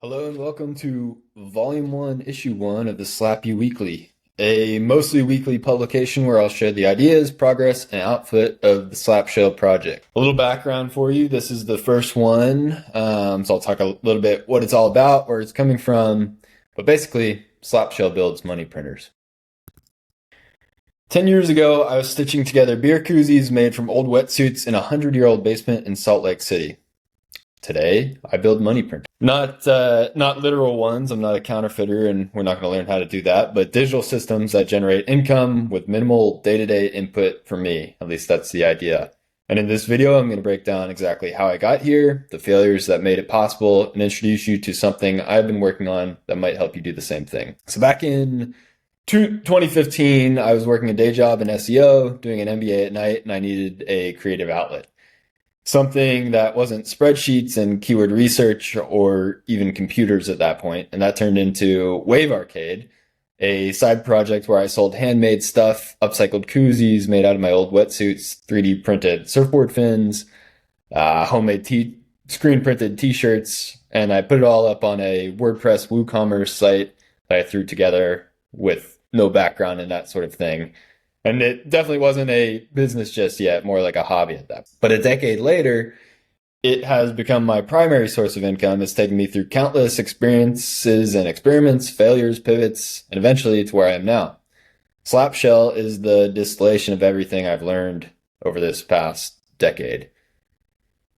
Hello and welcome to Volume 1, Issue 1 of the SLAPPY Weekly, a mostly weekly publication where I'll share the ideas, progress, and output of the Slappshell project. A little background for you. This is the first one, so I'll talk a little bit what it's all about, where it's coming from, but basically, Slappshell builds money printers. 10 years ago, I was stitching together beer koozies made from old wetsuits in a 100-year-old basement in Salt Lake City. Today, I build money printers. Not literal ones. I'm not a counterfeiter, and we're not going to learn how to do that, but digital systems that generate income with minimal day-to-day input for me. At least that's the idea. And in this video, I'm going to break down exactly how I got here, the failures that made it possible, and introduce you to something I've been working on that might help you do the same thing. So back in 2015, I was working a day job in SEO, doing an MBA at night, and I needed a creative outlet. Something that wasn't spreadsheets and keyword research or even computers at that point. And that turned into Wave Arcade, a side project where I sold handmade stuff, upcycled koozies made out of my old wetsuits, 3D printed surfboard fins, homemade screen printed t-shirts, and I put it all up on a WordPress WooCommerce site that I threw together with no background and that sort of thing. And it definitely wasn't a business just yet, more like a hobby at that. But a decade later, it has become my primary source of income. It's taken me through countless experiences and experiments, failures, pivots, and eventually to where I am now. Slappshell is the distillation of everything I've learned over this past decade.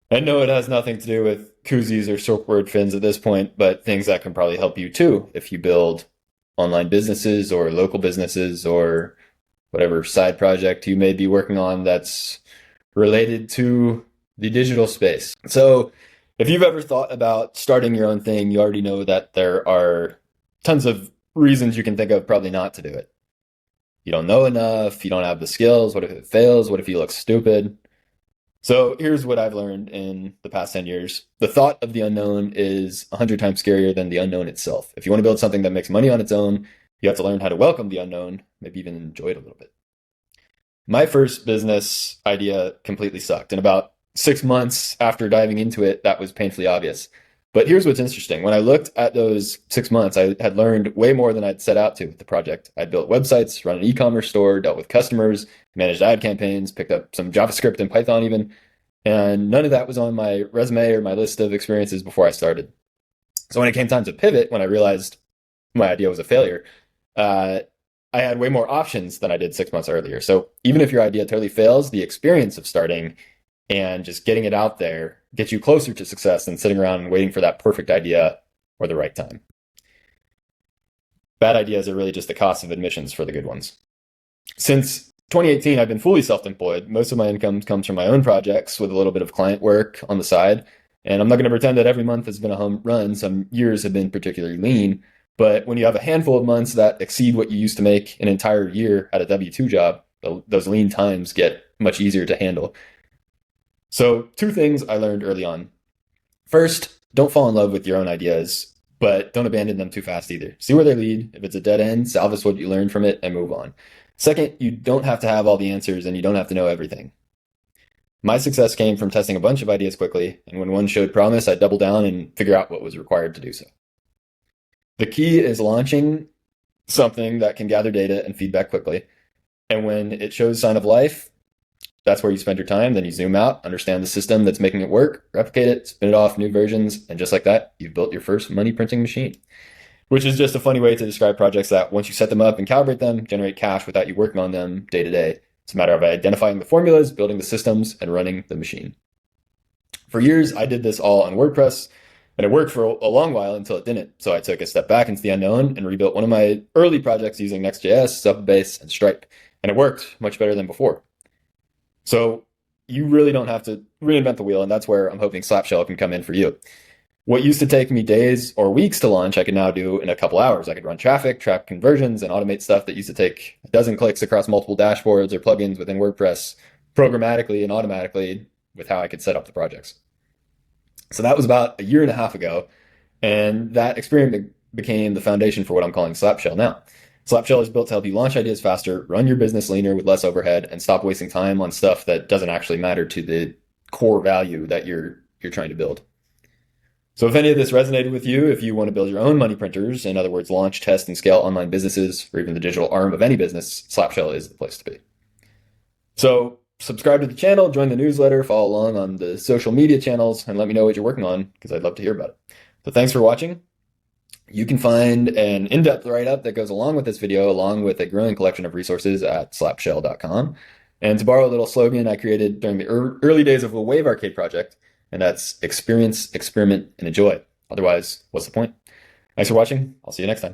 I know it has nothing to do with koozies or surfboard fins at this point, but things that can probably help you too if you build online businesses or local businesses or whatever side project you may be working on that's related to the digital space. So if you've ever thought about starting your own thing, you already know that there are tons of reasons you can think of probably not to do it. You don't know enough, you don't have the skills, what if it fails, what if you look stupid? So here's what I've learned in the past 10 years. The thought of the unknown is 100 times scarier than the unknown itself. If you want to build something that makes money on its own, you have to learn how to welcome the unknown, maybe even enjoy it a little bit. My first business idea completely sucked. And about 6 months after diving into it, that was painfully obvious. But here's what's interesting. When I looked at those 6 months, I had learned way more than I'd set out to with the project. I'd built websites, run an e-commerce store, dealt with customers, managed ad campaigns, picked up some JavaScript and Python even. And none of that was on my resume or my list of experiences before I started. So when it came time to pivot, when I realized my idea was a failure, I had way more options than I did 6 months earlier. So even if your idea totally fails, the experience of starting and just getting it out there gets you closer to success than sitting around and waiting for that perfect idea or the right time. Bad ideas are really just the cost of admissions for the good ones. Since 2018, I've been fully self-employed. Most of my income comes from my own projects with a little bit of client work on the side. And I'm not going to pretend that every month has been a home run. Some years have been particularly lean. But when you have a handful of months that exceed what you used to make an entire year at a W-2 job, those lean times get much easier to handle. So 2 things I learned early on. First, don't fall in love with your own ideas, but don't abandon them too fast either. See where they lead. If it's a dead end, salvage what you learned from it and move on. Second, you don't have to have all the answers and you don't have to know everything. My success came from testing a bunch of ideas quickly, and when one showed promise, I'd double down and figure out what was required to do so. The key is launching something that can gather data and feedback quickly. And when it shows sign of life, that's where you spend your time. Then you zoom out, understand the system that's making it work, replicate it, spin it off, new versions. And just like that, you've built your first money printing machine, which is just a funny way to describe projects that once you set them up and calibrate them, generate cash without you working on them day to day. It's a matter of identifying the formulas, building the systems, and running the machine. For years, I did this all on WordPress. And it worked for a long while until it didn't. So I took a step back into the unknown and rebuilt one of my early projects using Next.js, Subbase, and Stripe. And it worked much better than before. So you really don't have to reinvent the wheel. And that's where I'm hoping Slappshell can come in for you. What used to take me days or weeks to launch, I can now do in a couple hours. I could run traffic, track conversions, and automate stuff that used to take a dozen clicks across multiple dashboards or plugins within WordPress programmatically and automatically with how I could set up the projects. So that was about a year and a half ago, and that experiment became the foundation for what I'm calling Slappshell now. Slappshell is built to help you launch ideas faster, run your business leaner with less overhead, and stop wasting time on stuff that doesn't actually matter to the core value that you're trying to build. So if any of this resonated with you, if you want to build your own money printers, in other words, launch, test, and scale online businesses, or even the digital arm of any business, Slappshell is the place to be. So subscribe to the channel, join the newsletter, follow along on the social media channels, and let me know what you're working on, because I'd love to hear about it. So thanks for watching. You can find an in-depth write-up that goes along with this video, along with a growing collection of resources at slappshell.com. And to borrow a little slogan I created during the early days of the Wave Arcade project, and that's experience, experiment, and enjoy. Otherwise, what's the point? Thanks for watching. I'll see you next time.